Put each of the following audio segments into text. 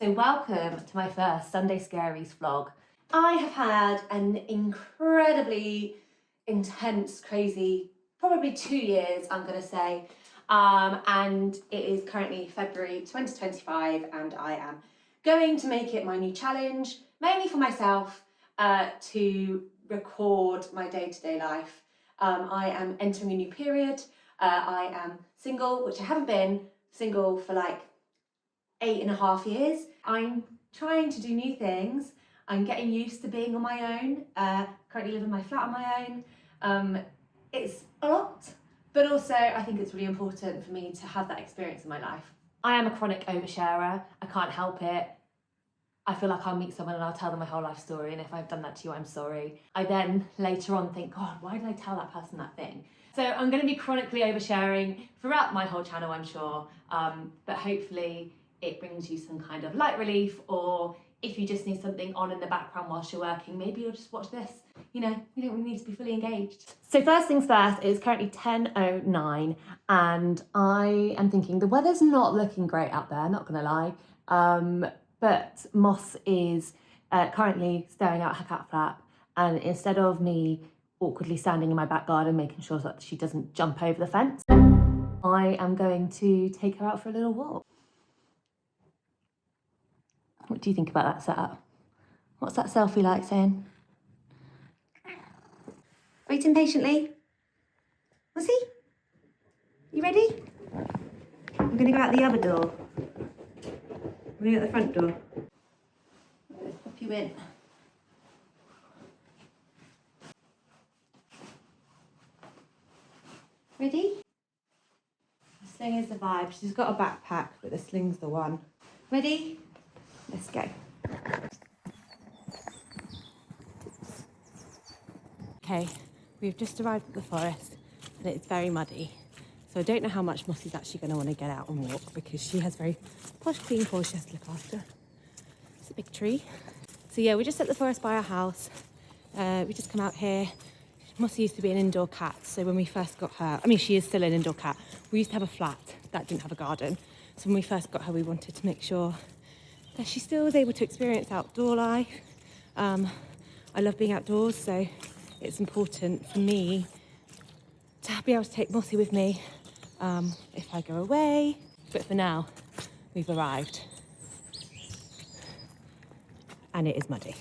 So welcome to my first Sunday Scaries vlog. I have had an incredibly intense, crazy, probably 2 years, I'm gonna say. And it is currently February 2025 and I am going to make it my new challenge, mainly for myself, to record my day-to-day life. I am entering a new period. I am single, which I haven't been single for like 8.5 years. I'm trying to do new things. I'm getting used to being on my own. Currently live in my flat on my own. It's a lot, but also I think it's really important for me to have that experience in my life. I am a chronic oversharer. I can't help it. I feel like I'll meet someone and I'll tell them my whole life story, and if I've done that to you, I'm sorry. I then later on think, God, why did I tell that person that thing? So I'm going to be chronically oversharing throughout my whole channel, I'm sure, but hopefully it brings you some kind of light relief, or if you just need something on in the background whilst you're working, maybe you'll just watch this. You know, you don't really need to be fully engaged. So first things first, it's currently 10:09 and I am thinking the weather's not looking great out there, not gonna lie. But Moss is currently staring out her cat flap, and instead of me awkwardly standing in my back garden making sure that she doesn't jump over the fence, I am going to take her out for a little walk. What do you think about that setup? What's that selfie like saying? Waiting patiently. Mossy? You ready? I'm gonna go out the other door. I'm gonna go out the front door. Pop you in. Ready? The sling is the vibe. She's got a backpack, but the sling's the one. Ready? Let's go. Okay, we've just arrived at the forest and it's very muddy. So I don't know how much Mossy's actually going to want to get out and walk, because she has very posh, clean paws she has to look after. It's a big tree. So yeah, we're just at the forest by our house. We just come out here. Mossy used to be an indoor cat, so when we first got her, I mean, she is still an indoor cat. We used to have a flat that didn't have a garden. So when we first got her, we wanted to make sure that she still was able to experience outdoor life. I love being outdoors, so it's important for me to be able to take Mossy with me if I go away. But for now, we've arrived and it is muddy.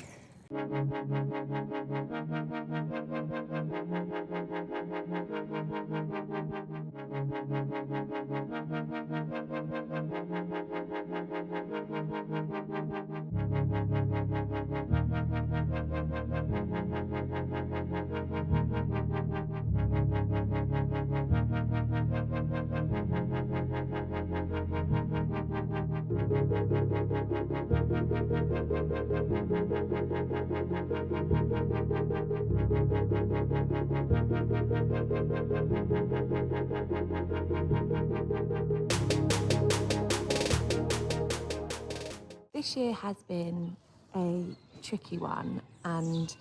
This year has been a tricky one, and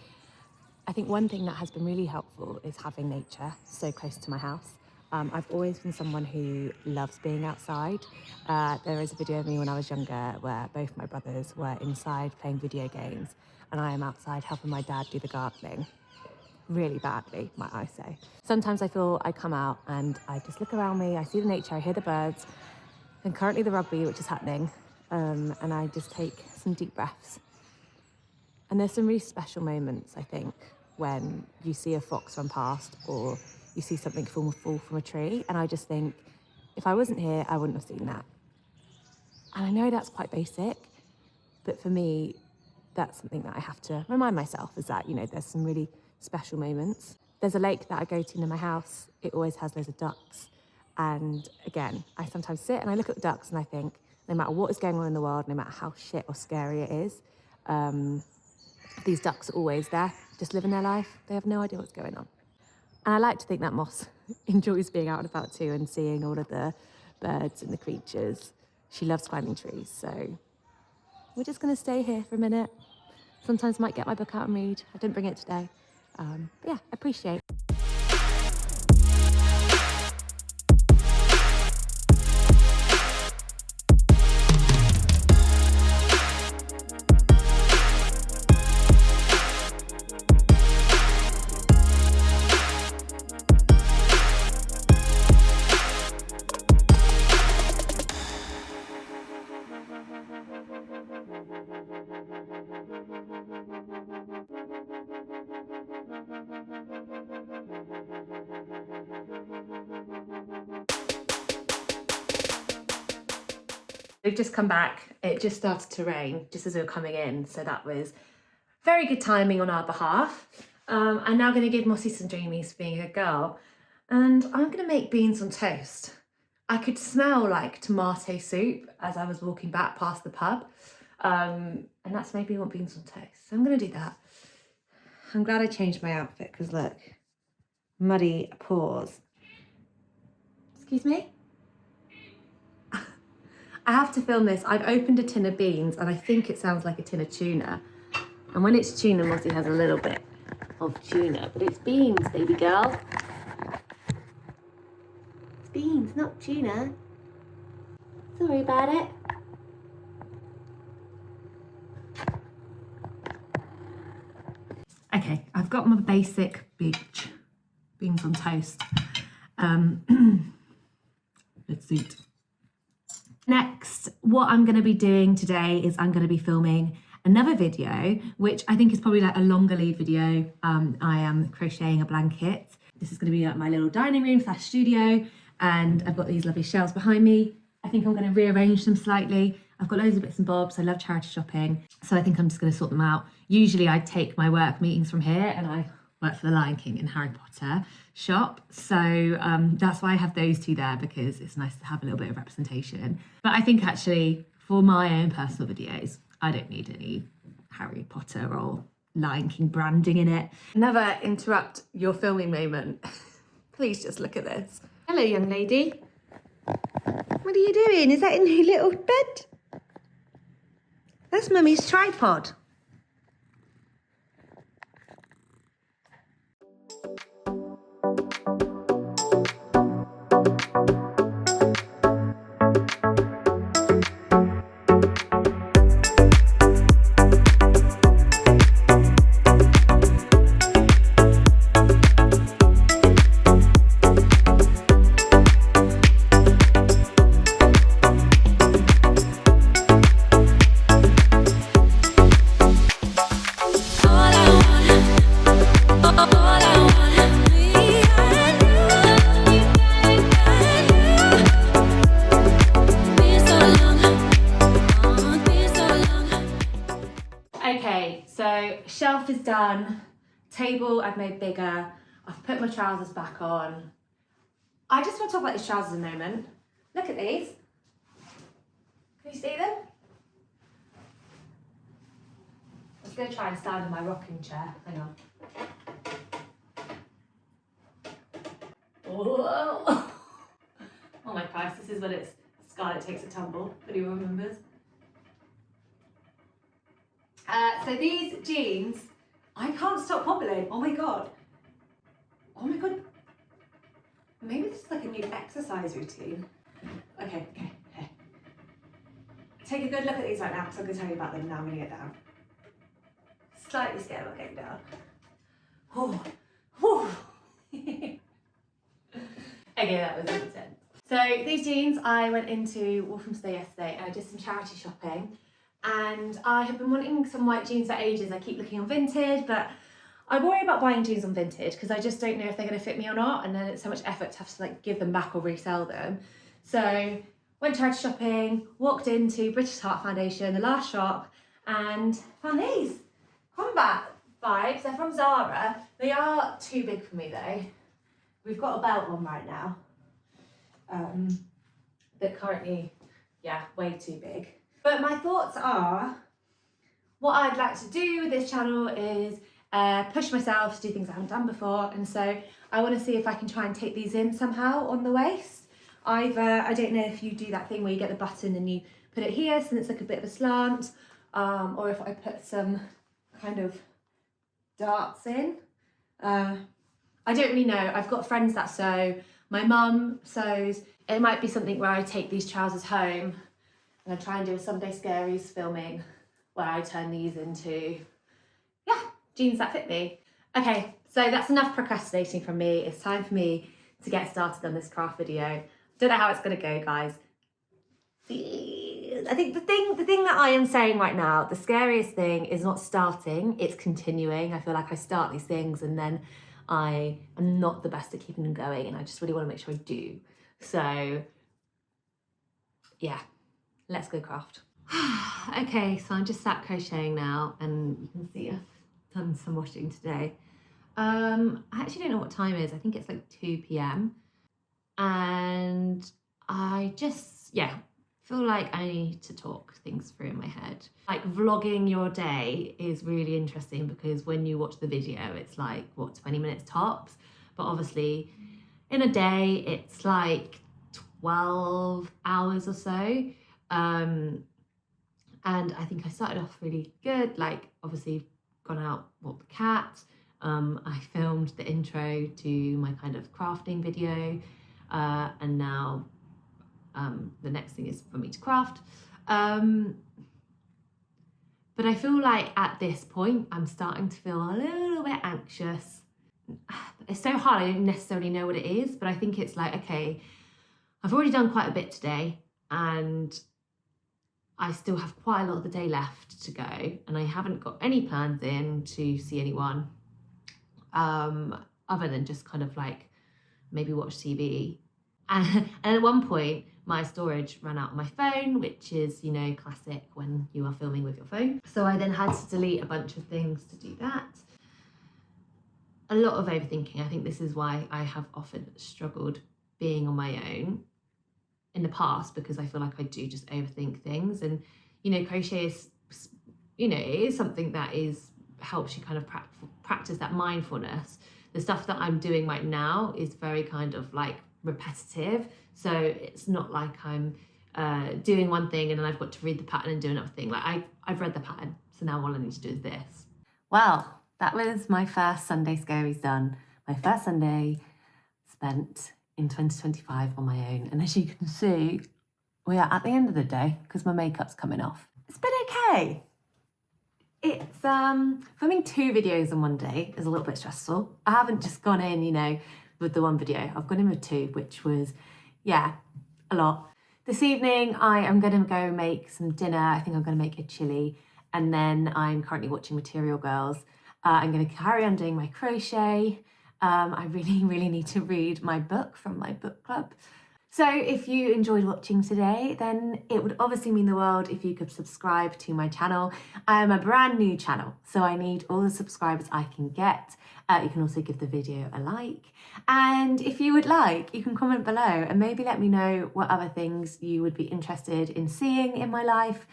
I think one thing that has been really helpful is having nature so close to my house. I've always been someone who loves being outside. There is a video of me when I was younger where both my brothers were inside playing video games and I am outside helping my dad do the gardening. Really badly, might I say. Sometimes I feel I come out and I just look around me, I see the nature, I hear the birds, and currently the rugby, which is happening, and I just take some deep breaths. And there's some really special moments, I think, when you see a fox run past or you see something fall from a tree, and I just think, if I wasn't here, I wouldn't have seen that. And I know that's quite basic, but for me, that's something that I have to remind myself, is that, you know, there's some really special moments. There's a lake that I go to near my house. It always has loads of ducks. And again, I sometimes sit and I look at the ducks and I think, no matter what is going on in the world, no matter how shit or scary it is, these ducks are always there, just living their life. They have no idea what's going on. And I like to think that Moss enjoys being out and about too and seeing all of the birds and the creatures. She loves climbing trees, so we're just gonna stay here for a minute. Sometimes I might get my book out and read. I didn't bring it today. But yeah, appreciate. We've just come back. It just started to rain just as we were coming in, so that was very good timing on our behalf. I'm now going to give Mossy some dreamies for being a good girl, and I'm going to make beans on toast. I could smell like tomato soup as I was walking back past the pub, and that's made me want beans on toast, so I'm going to do that. I'm glad I changed my outfit because look, muddy paws. Excuse me? I have to film this. I've opened a tin of beans and I think it sounds like a tin of tuna. And when it's tuna, Mossy has a little bit of tuna, but it's beans, baby girl. It's beans, not tuna. Sorry about it. Okay, I've got my basic beans on toast. Let's eat. Next, what I'm going to be doing today is I'm going to be filming another video, which I think is probably like a longer lead video. I am crocheting a blanket. This is going to be like my little dining room / studio, and I've got these lovely shelves behind me. I think I'm going to rearrange them slightly. I've got loads of bits and bobs. I love charity shopping, so I think I'm just going to sort them out. Usually I take my work meetings from here and I work for the Lion King and Harry Potter shop, so that's why I have those two there, because it's nice to have a little bit of representation. But I think actually for my own personal videos, I don't need any Harry Potter or Lion King branding in it. Never interrupt your filming moment. Please just look at this. Hello, young lady. What are you doing? Is that a new little bed? That's Mummy's tripod. Okay, so shelf is done, table I've made bigger, I've put my trousers back on. I just want to talk about these trousers a moment. Look at these. Can you see them? I'm just going to try and stand in my rocking chair. Hang on. Whoa. Oh my Christ, this is when it's Scarlett takes a tumble, if anyone remembers. So these jeans, I can't stop wobbling. Oh my God. Oh my God. Maybe this is like a new exercise routine. Okay. Take a good look at these right now, because I'm going to tell you about them now when you get down. Slightly scared about getting down. Oh. Okay, that was intense. So these jeans, I went into Walthamstow yesterday and I did some charity shopping. And I have been wanting some white jeans for ages. I keep looking on Vinted, but I worry about buying jeans on Vinted because I just don't know if they're going to fit me or not, and then it's so much effort to have to like give them back or resell them. So went charity shopping, walked into British Heart Foundation, the last shop, and found these combat vibes. They're from Zara. They are too big for me though. We've got a belt on right now, but currently, yeah, way too big. But my thoughts are, what I'd like to do with this channel is push myself to do things I haven't done before, and so I want to see if I can try and take these in somehow on the waist. Either, I don't know if you do that thing where you get the button and you put it here so it's like a bit of a slant, or if I put some kind of darts in. I don't really know. I've got friends that sew. My mum sews. It might be something where I take these trousers home and I try and do a Sunday Scaries filming where I turn these into, yeah, jeans that fit me. Okay, so that's enough procrastinating from me. It's time for me to get started on this craft video. Don't know how it's gonna go, guys. I think the thing that I am saying right now, the scariest thing is not starting, it's continuing. I feel like I start these things and then I am not the best at keeping them going, and I just really want to make sure I do. So, yeah. let's go craft. Okay, so I'm just sat crocheting now, and you can see I've done some washing today. I actually don't know what time it is. I think it's like 2 p.m. and I just, feel like I need to talk things through in my head. Like, vlogging your day is really interesting because when you watch the video, it's like, what, 20 minutes tops? But obviously, in a day, it's like 12 hours or so. And I think I started off really good, like obviously gone out, walked the cat. I filmed the intro to my kind of crafting video. And now the next thing is for me to craft. But I feel like at this point, I'm starting to feel a little bit anxious. It's so hard, I don't necessarily know what it is, but I think it's like, okay, I've already done quite a bit today and I still have quite a lot of the day left to go, and I haven't got any plans in to see anyone other than just kind of like maybe watch TV. And at one point, my storage ran out on my phone, which is, you know, classic when you are filming with your phone. So I then had to delete a bunch of things to do that. A lot of overthinking. I think this is why I have often struggled being on my own in the past, because I feel like I do just overthink things. And, you know, crochet is, you know, it is something that helps you kind of practice that mindfulness. The stuff that I'm doing right now is very kind of like repetitive, so it's not like I'm doing one thing and then I've got to read the pattern and do another thing. Like I've read the pattern, so now all I need to do is this. Well, that was my first Sunday scaries done. My first Sunday spent in 2025 on my own, and as you can see, we are at the end of the day because my makeup's coming off. It's been okay. It's filming 2 videos in one day is a little bit stressful. I haven't just gone in, you know, with the one video. I've gone in with 2, which was, yeah, a lot. This evening I am going to go make some dinner. I think I'm going to make a chili, and then I'm currently watching Material Girls. I'm going to carry on doing my crochet. I really need to read my book from my book club. So if you enjoyed watching today, then it would obviously mean the world if you could subscribe to my channel. I am a brand new channel, so I need all the subscribers I can get. You can also give the video a like. And if you would like, you can comment below and maybe let me know what other things you would be interested in seeing in my life.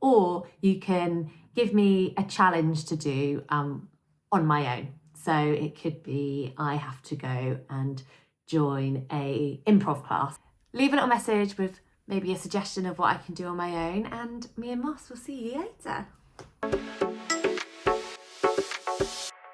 Or you can give me a challenge to do on my own. So it could be I have to go and join a improv class. Leave a little message with maybe a suggestion of what I can do on my own, and me and Moss will see you later.